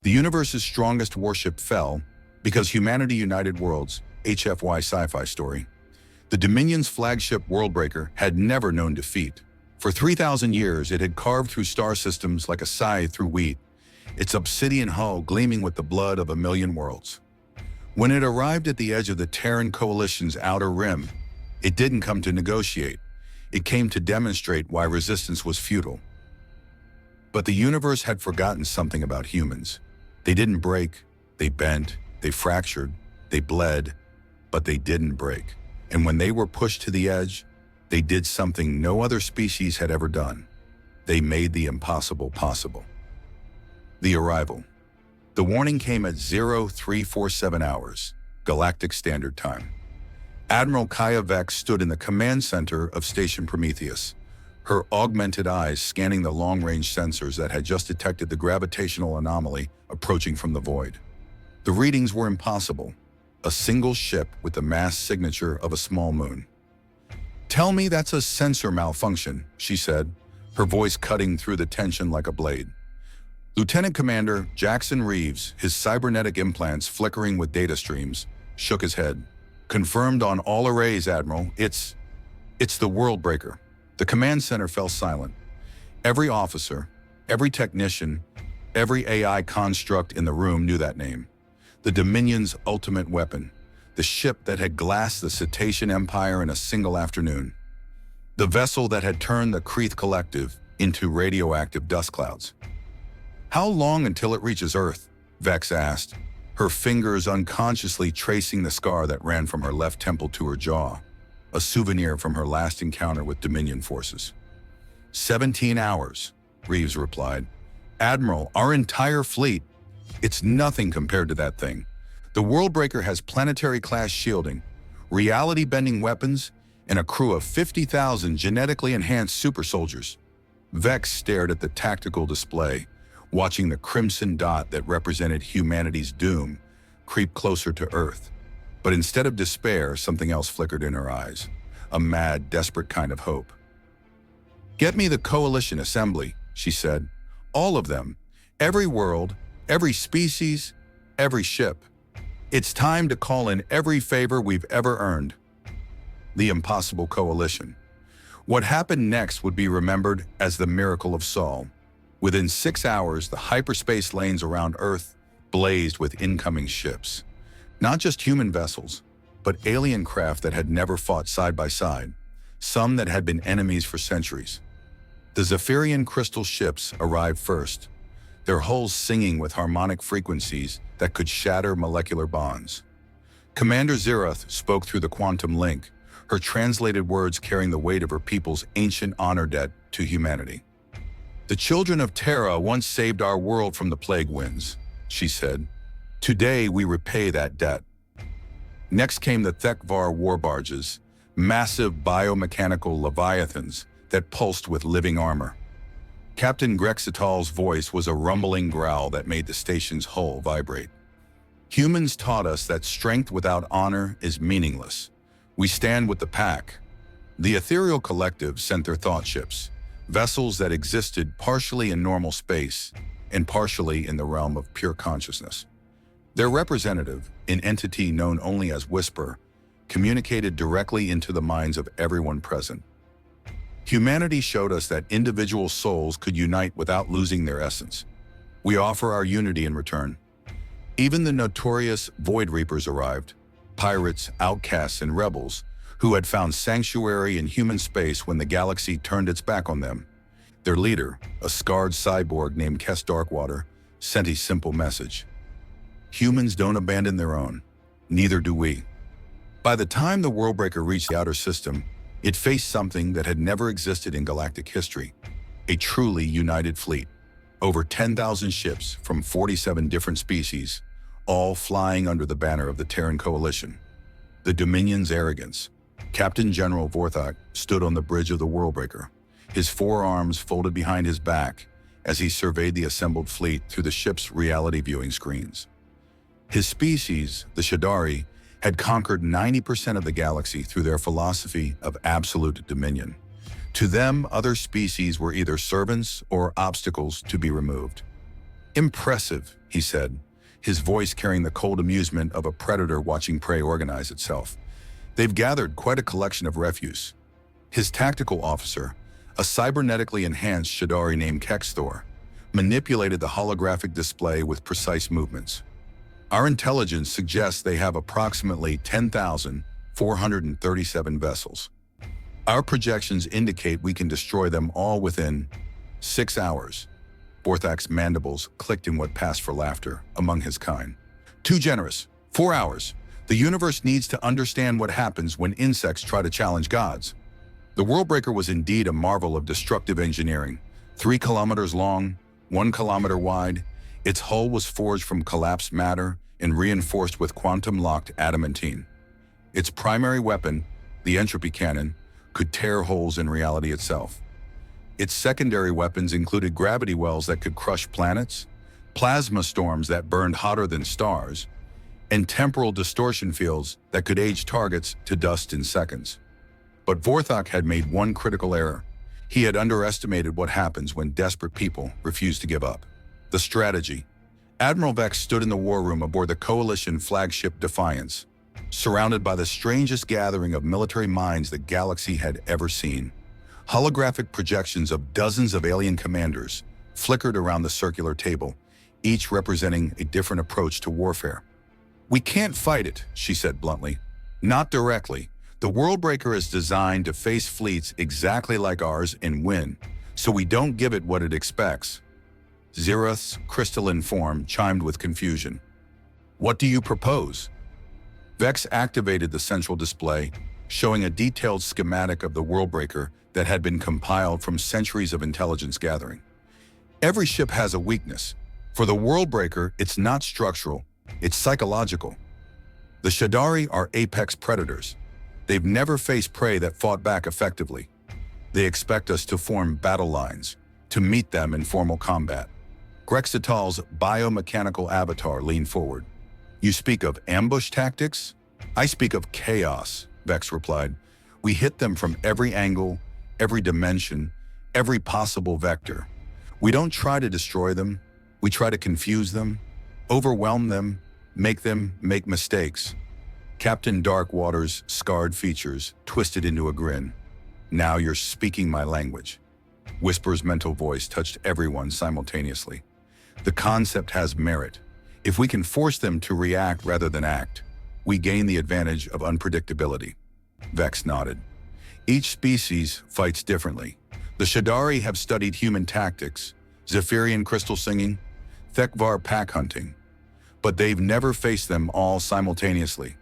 The universe's strongest warship fell because humanity united worlds, HFY Sci-Fi story. The Dominion's flagship Worldbreaker had never known defeat. For 3,000 years, it had carved through star systems like a scythe through wheat, its obsidian hull gleaming with the blood of a million worlds. When it arrived at the edge of the Terran Coalition's outer rim, it didn't come to negotiate. It came to demonstrate why resistance was futile. But the universe had forgotten something about humans. They didn't break, they bent, they fractured, they bled, but they didn't break. And when they were pushed to the edge, they did something no other species had ever done. They made the impossible possible. The arrival. The warning came at 0347 hours, Galactic Standard Time. Admiral Kaya Vex stood in the command center of Station Prometheus, her augmented eyes scanning the long-range sensors that had just detected the gravitational anomaly approaching from the void. The readings were impossible. A single ship with the mass signature of a small moon. "Tell me that's a sensor malfunction," she said, her voice cutting through the tension like a blade. Lieutenant Commander Jackson Reeves, his cybernetic implants flickering with data streams, shook his head. "Confirmed on all arrays, Admiral. It's the Worldbreaker." The command center fell silent. Every officer, every technician, every AI construct in the room knew that name. The Dominion's ultimate weapon, the ship that had glassed the Cetacean Empire in a single afternoon. The vessel that had turned the Creeth Collective into radioactive dust clouds. "How long until it reaches Earth?" Vex asked, her fingers unconsciously tracing the scar that ran from her left temple to her jaw, a souvenir from her last encounter with Dominion forces. 17 hours, Reeves replied. "Admiral, our entire fleet, it's nothing compared to that thing. The Worldbreaker has planetary-class shielding, reality-bending weapons, and a crew of 50,000 genetically enhanced super soldiers." Vex stared at the tactical display, watching the crimson dot that represented humanity's doom creep closer to Earth. But instead of despair, something else flickered in her eyes, a mad, desperate kind of hope. "Get me the Coalition Assembly," she said. "All of them. Every world, every species, every ship. It's time to call in every favor we've ever earned." The impossible coalition. What happened next would be remembered as the miracle of Saul. Within 6 hours, the hyperspace lanes around Earth blazed with incoming ships. Not just human vessels, but alien craft that had never fought side by side, some that had been enemies for centuries. The Zephyrian crystal ships arrived first, their hulls singing with harmonic frequencies that could shatter molecular bonds. Commander Zeroth spoke through the quantum link, her translated words carrying the weight of her people's ancient honor debt to humanity. "The children of Terra once saved our world from the plague winds," she said. "Today we repay that debt." Next came the Thekvar war barges, massive biomechanical leviathans that pulsed with living armor. Captain Grexital's voice was a rumbling growl that made the station's hull vibrate. "Humans taught us that strength without honor is meaningless. We stand with the pack." The Ethereal Collective sent their thought ships, vessels that existed partially in normal space and partially in the realm of pure consciousness. Their representative, an entity known only as Whisper, communicated directly into the minds of everyone present. "Humanity showed us that individual souls could unite without losing their essence. We offer our unity in return." Even the notorious Void Reapers arrived, pirates, outcasts, and rebels who had found sanctuary in human space when the galaxy turned its back on them. Their leader, a scarred cyborg named Kes Darkwater, sent a simple message. "Humans don't abandon their own. Neither do we." By the time the Worldbreaker reached the outer system, it faced something that had never existed in galactic history, a truly united fleet. Over 10,000 ships from 47 different species, all flying under the banner of the Terran Coalition. The Dominion's arrogance. Captain General Vorthok stood on the bridge of the Worldbreaker, his forearms folded behind his back as he surveyed the assembled fleet through the ship's reality viewing screens. His species, the Shadari, had conquered 90% of the galaxy through their philosophy of absolute dominion. To them, other species were either servants or obstacles to be removed. Impressive, he said, his voice carrying the cold amusement of a predator watching prey organize itself. They've gathered quite a collection of refuse. His tactical officer, a cybernetically enhanced Shadari named Kexthor, manipulated the holographic display with precise movements. Our intelligence suggests they have approximately 10,437 vessels. Our projections indicate we can destroy them all within 6 hours. Vorthak's mandibles clicked in what passed for laughter among his kind. Too generous. 4 hours. The universe needs to understand what happens when insects try to challenge gods. The Worldbreaker was indeed a marvel of destructive engineering. 3 kilometers long, 1 kilometer wide, its hull was forged from collapsed matter and reinforced with quantum-locked adamantine. Its primary weapon, the entropy cannon, could tear holes in reality itself. Its secondary weapons included gravity wells that could crush planets, plasma storms that burned hotter than stars, and temporal distortion fields that could age targets to dust in seconds. But Vorthak had made one critical error. He had underestimated what happens when desperate people refuse to give up. The strategy. Admiral Vex stood in the war room aboard the Coalition flagship Defiance, surrounded by the strangest gathering of military minds the galaxy had ever seen. Holographic projections of dozens of alien commanders flickered around the circular table, each representing a different approach to warfare. "We can't fight it," she said bluntly. "Not directly. The Worldbreaker is designed to face fleets exactly like ours and win, so we don't give it what it expects." Xerath's crystalline form chimed with confusion. "What do you propose?" Vex activated the central display, showing a detailed schematic of the Worldbreaker that had been compiled from centuries of intelligence gathering. Every ship has a weakness. For the Worldbreaker, it's not structural, it's psychological. The Shadari are apex predators. They've never faced prey that fought back effectively. They expect us to form battle lines, to meet them in formal combat. Grexatal's biomechanical avatar leaned forward. "You speak of ambush tactics? I speak of chaos," Vex replied. "We hit them from every angle, every dimension, every possible vector. We don't try to destroy them. We try to confuse them, overwhelm them make mistakes." Captain Darkwater's scarred features twisted into a grin. "Now you're speaking my language." Whisper's mental voice touched everyone simultaneously. "The concept has merit. If we can force them to react rather than act, we gain the advantage of unpredictability." Vex nodded. "Each species fights differently. The Shadari have studied human tactics, Zephyrian crystal singing, Thekvar pack hunting, but they've never faced them all simultaneously.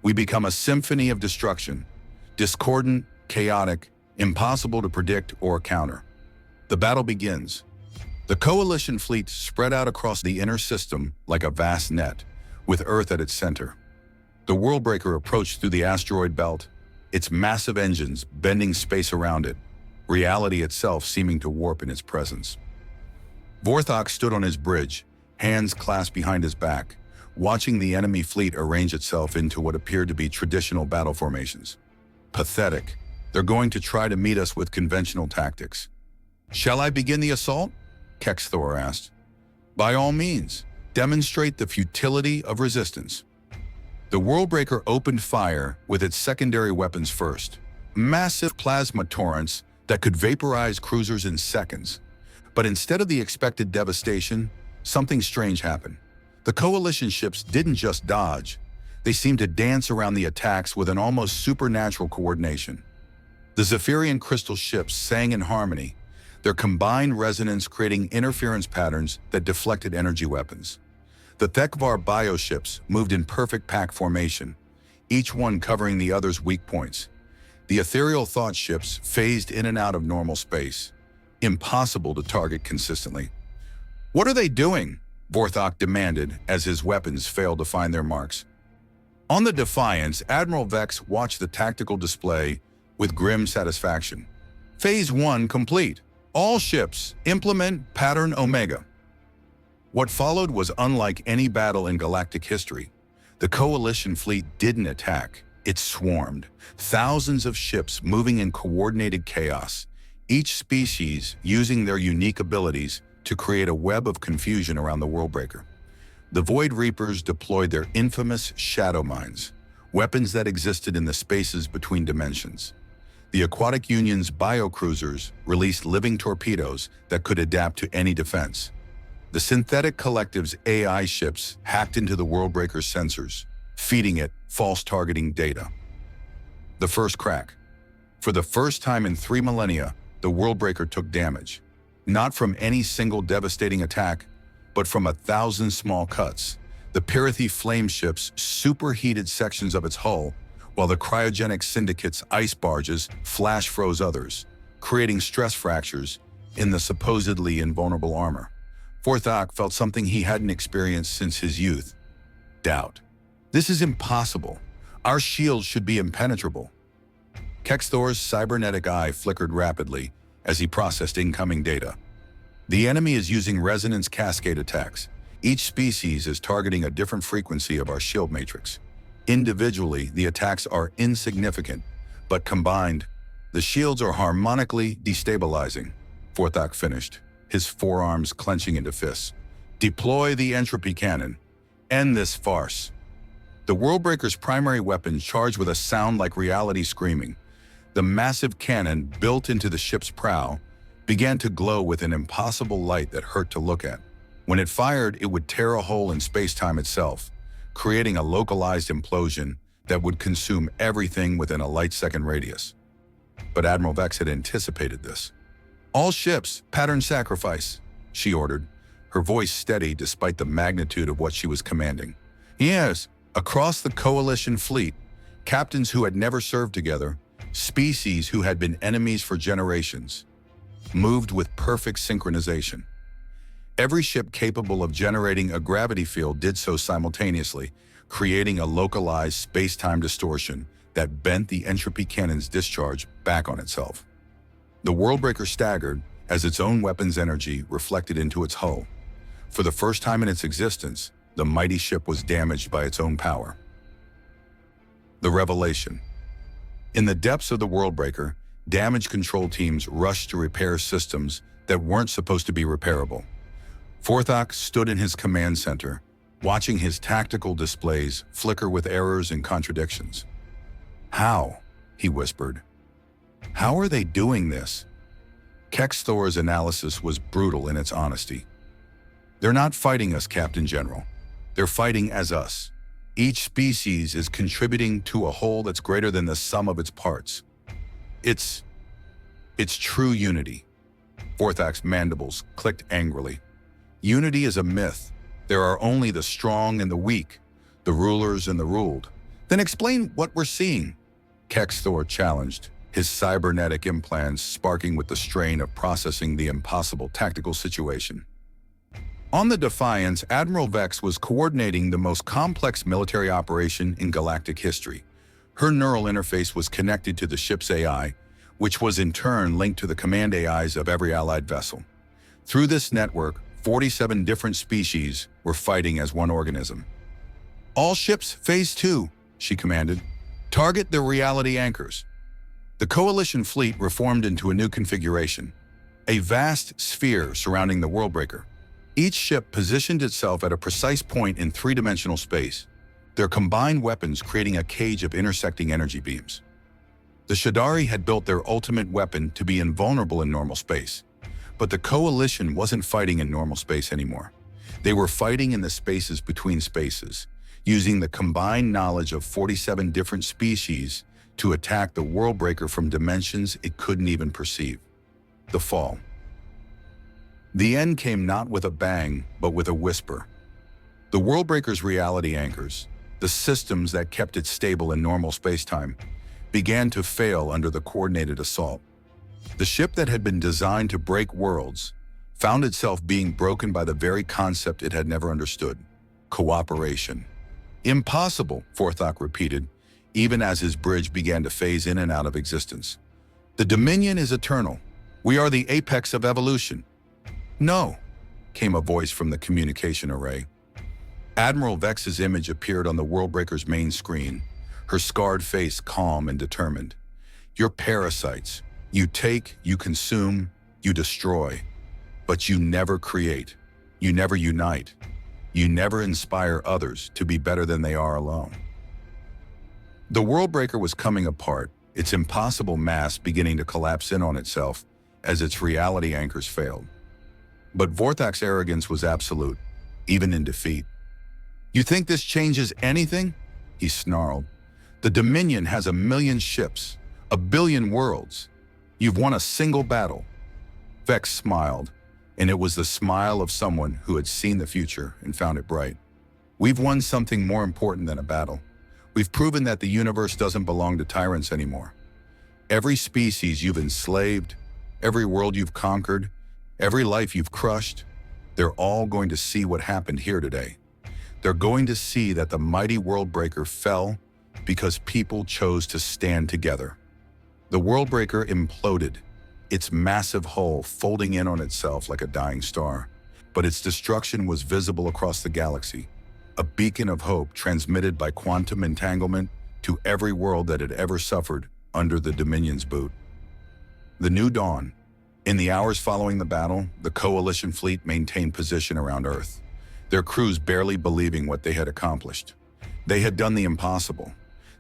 We become a symphony of destruction, discordant, chaotic, impossible to predict or counter. The battle begins. The Coalition fleet spread out across the inner system like a vast net, with Earth at its center. The Worldbreaker approached through the asteroid belt, its massive engines bending space around it, reality itself seeming to warp in its presence. Vorthak stood on his bridge, hands clasped behind his back, watching the enemy fleet arrange itself into what appeared to be traditional battle formations. Pathetic. They're going to try to meet us with conventional tactics. "Shall I begin the assault?" Kexthor asked. "By all means, demonstrate the futility of resistance." The Worldbreaker opened fire with its secondary weapons first, massive plasma torrents that could vaporize cruisers in seconds. But instead of the expected devastation, something strange happened. The Coalition ships didn't just dodge, they seemed to dance around the attacks with an almost supernatural coordination. The Zephyrian crystal ships sang in harmony, their combined resonance creating interference patterns that deflected energy weapons. The Thekvar bioships moved in perfect pack formation, each one covering the other's weak points. The ethereal thought ships phased in and out of normal space, impossible to target consistently. "What are they doing?" Vorthak demanded as his weapons failed to find their marks. On the Defiance, Admiral Vex watched the tactical display with grim satisfaction. "Phase 1 complete. All ships, implement Pattern Omega." What followed was unlike any battle in galactic history. The Coalition fleet didn't attack, it swarmed. Thousands of ships moving in coordinated chaos, each species using their unique abilities to create a web of confusion around the Worldbreaker. The Void Reapers deployed their infamous shadow mines, weapons that existed in the spaces between dimensions. The Aquatic Union's biocruisers released living torpedoes that could adapt to any defense. The Synthetic Collective's AI ships hacked into the Worldbreaker's sensors, feeding it false targeting data. The first crack. For the first time in 3 millennia, the Worldbreaker took damage. Not from any single devastating attack, but from 1,000 small cuts. The Pyrrhothy flame ships superheated sections of its hull, while the Cryogenic Syndicate's ice barges flash froze others, creating stress fractures in the supposedly invulnerable armor. Forthak felt something he hadn't experienced since his youth: doubt. This is impossible. Our shields should be impenetrable. Kexthor's cybernetic eye flickered rapidly as he processed incoming data. The enemy is using resonance cascade attacks. Each species is targeting a different frequency of our shield matrix. Individually, the attacks are insignificant, but combined, the shields are harmonically destabilizing. Forthak finished, his forearms clenching into fists. Deploy the entropy cannon. End this farce. The Worldbreaker's primary weapon charged with a sound like reality screaming. The massive cannon built into the ship's prow began to glow with an impossible light that hurt to look at. When it fired, it would tear a hole in space-time itself, creating a localized implosion that would consume everything within a light-second radius. But Admiral Vex had anticipated this. "All ships, pattern sacrifice," she ordered, her voice steady despite the magnitude of what she was commanding. Yes, across the Coalition fleet, captains who had never served together, species who had been enemies for generations, moved with perfect synchronization. Every ship capable of generating a gravity field did so simultaneously, creating a localized space-time distortion that bent the entropy cannon's discharge back on itself. The Worldbreaker staggered as its own weapon's energy reflected into its hull. For the first time in its existence, the mighty ship was damaged by its own power. The revelation. In the depths of the Worldbreaker, damage control teams rushed to repair systems that weren't supposed to be repairable. Forthak stood in his command center, watching his tactical displays flicker with errors and contradictions. "How?" he whispered. "How are they doing this?" Kexthor's analysis was brutal in its honesty. "They're not fighting us, Captain General. They're fighting as us. Each species is contributing to a whole that's greater than the sum of its parts. It's true unity." Forthak's mandibles clicked angrily. "Unity is a myth. There are only the strong and the weak, the rulers and the ruled." "Then explain what we're seeing," Kexthor challenged, his cybernetic implants sparking with the strain of processing the impossible tactical situation. On the Defiance, Admiral Vex was coordinating the most complex military operation in galactic history. Her neural interface was connected to the ship's AI, which was in turn linked to the command AIs of every allied vessel. Through this network, 47 different species were fighting as one organism. "All ships, Phase 2, she commanded. "Target the reality anchors." The Coalition fleet reformed into a new configuration, a vast sphere surrounding the Worldbreaker. Each ship positioned itself at a precise point in three-dimensional space, their combined weapons creating a cage of intersecting energy beams. The Shadari had built their ultimate weapon to be invulnerable in normal space, but the Coalition wasn't fighting in normal space anymore. They were fighting in the spaces between spaces, using the combined knowledge of 47 different species to attack the Worldbreaker from dimensions it couldn't even perceive. The fall. The end came not with a bang, but with a whisper. The Worldbreaker's reality anchors, the systems that kept it stable in normal spacetime, began to fail under the coordinated assault. The ship that had been designed to break worlds found itself being broken by the very concept it had never understood: cooperation. "Impossible," Forthak repeated, even as his bridge began to phase in and out of existence. "The Dominion is eternal. We are the apex of evolution." "No," came a voice from the communication array. Admiral Vex's image appeared on the Worldbreaker's main screen, her scarred face calm and determined. "You're parasites. You take, you consume, you destroy. But you never create. You never unite. You never inspire others to be better than they are alone. The Worldbreaker was coming apart, its impossible mass beginning to collapse in on itself as its reality anchors failed. But Vorthak's arrogance was absolute, even in defeat. "You think this changes anything?" he snarled. "The Dominion has 1,000,000 ships, 1,000,000,000 worlds. You've won a single battle." Vex smiled, and it was the smile of someone who had seen the future and found it bright. "We've won something more important than a battle. We've proven that the universe doesn't belong to tyrants anymore. Every species you've enslaved, every world you've conquered, every life you've crushed, they're all going to see what happened here today. They're going to see that the mighty Worldbreaker fell because people chose to stand together." The Worldbreaker imploded, its massive hull folding in on itself like a dying star. But its destruction was visible across the galaxy, a beacon of hope transmitted by quantum entanglement to every world that had ever suffered under the Dominion's boot. The new dawn. In the hours following the battle, the Coalition fleet maintained position around Earth, their crews barely believing what they had accomplished. They had done the impossible.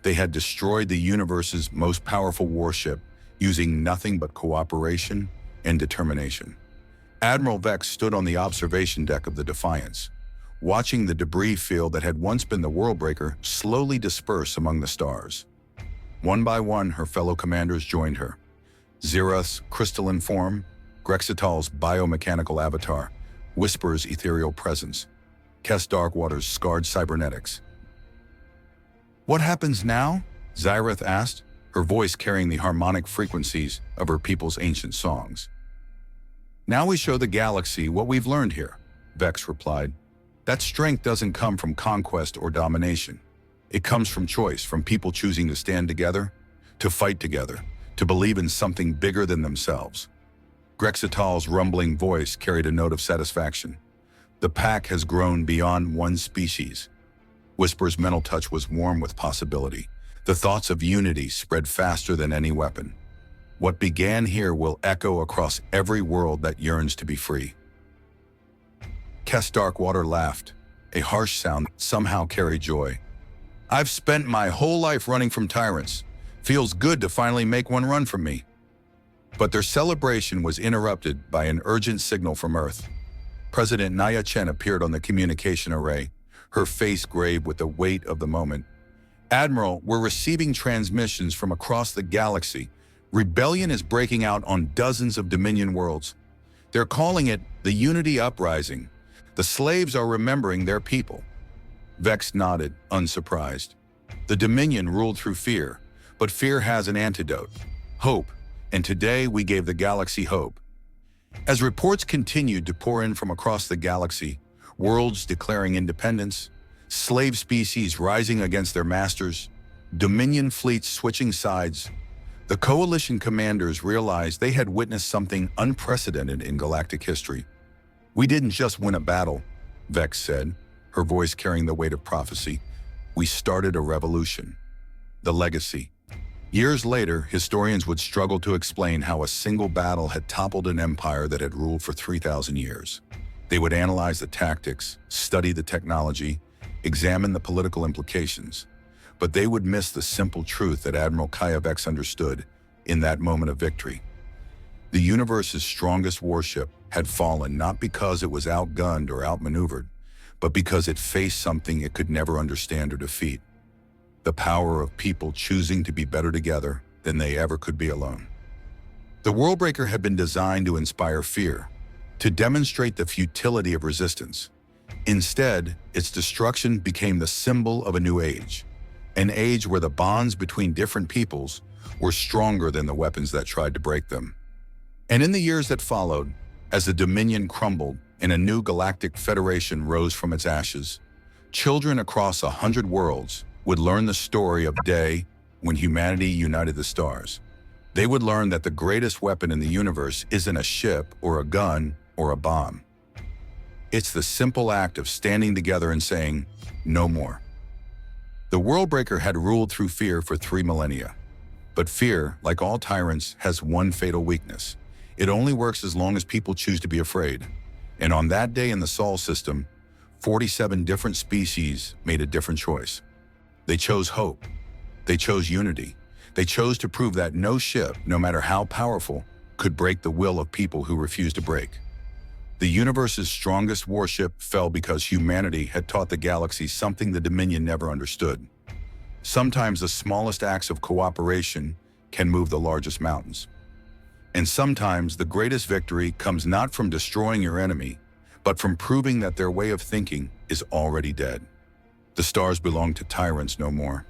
They had destroyed the universe's most powerful warship using nothing but cooperation and determination. Admiral Vex stood on the observation deck of the Defiance, watching the debris field that had once been the Worldbreaker slowly disperse among the stars. One by one, her fellow commanders joined her. Zirath's crystalline form, Grexital's biomechanical avatar, Whisper's ethereal presence, Kess Darkwater's scarred cybernetics. "What happens now?" Zirath asked, her voice carrying the harmonic frequencies of her people's ancient songs. "Now we show the galaxy what we've learned here," Vex replied. "That strength doesn't come from conquest or domination. It comes from choice, from people choosing to stand together, to fight together, to believe in something bigger than themselves." Grexital's rumbling voice carried a note of satisfaction. "The pack has grown beyond one species." Whisper's mental touch was warm with possibility. The thoughts of unity spread faster than any weapon. What began here will echo across every world that yearns to be free. Kess Darkwater laughed, a harsh sound that somehow carried joy. "I've spent my whole life running from tyrants. Feels good to finally make one run from me." But their celebration was interrupted by an urgent signal from Earth. President Naya Chen appeared on the communication array, her face grave with the weight of the moment. "Admiral, we're receiving transmissions from across the galaxy. Rebellion is breaking out on dozens of Dominion worlds. They're calling it the Unity Uprising. The slaves are remembering their people." Vex nodded, unsurprised. The Dominion ruled through fear, but fear has an antidote: hope, and today we gave the galaxy hope. As reports continued to pour in from across the galaxy, worlds declaring independence, slave species rising against their masters, Dominion fleets switching sides, the Coalition commanders realized they had witnessed something unprecedented in galactic history. "We didn't just win a battle," Vex said, her voice carrying the weight of prophecy. "We started a revolution." The legacy. Years later, historians would struggle to explain how a single battle had toppled an empire that had ruled for 3,000 years. They would analyze the tactics, study the technology, examine the political implications, but they would miss the simple truth that Admiral Kaya Vex understood in that moment of victory. The universe's strongest warship had fallen not because it was outgunned or outmaneuvered, but because it faced something it could never understand or defeat: the power of people choosing to be better together than they ever could be alone. The Worldbreaker had been designed to inspire fear, to demonstrate the futility of resistance. Instead, its destruction became the symbol of a new age, an age where the bonds between different peoples were stronger than the weapons that tried to break them. And in the years that followed, as the Dominion crumbled and a new galactic federation rose from its ashes, children across 100 worlds would learn the story of the day when humanity united the stars. They would learn that the greatest weapon in the universe isn't a ship or a gun or a bomb. It's the simple act of standing together and saying, "No more." The Worldbreaker had ruled through fear for 3 millennia. But fear, like all tyrants, has one fatal weakness. It only works as long as people choose to be afraid. And on that day in the Sol system, 47 different species made a different choice. They chose hope. They chose unity. They chose to prove that no ship, no matter how powerful, could break the will of people who refused to break. The universe's strongest warship fell because humanity had taught the galaxy something the Dominion never understood. Sometimes the smallest acts of cooperation can move the largest mountains. And sometimes the greatest victory comes not from destroying your enemy, but from proving that their way of thinking is already dead. The stars belong to tyrants no more.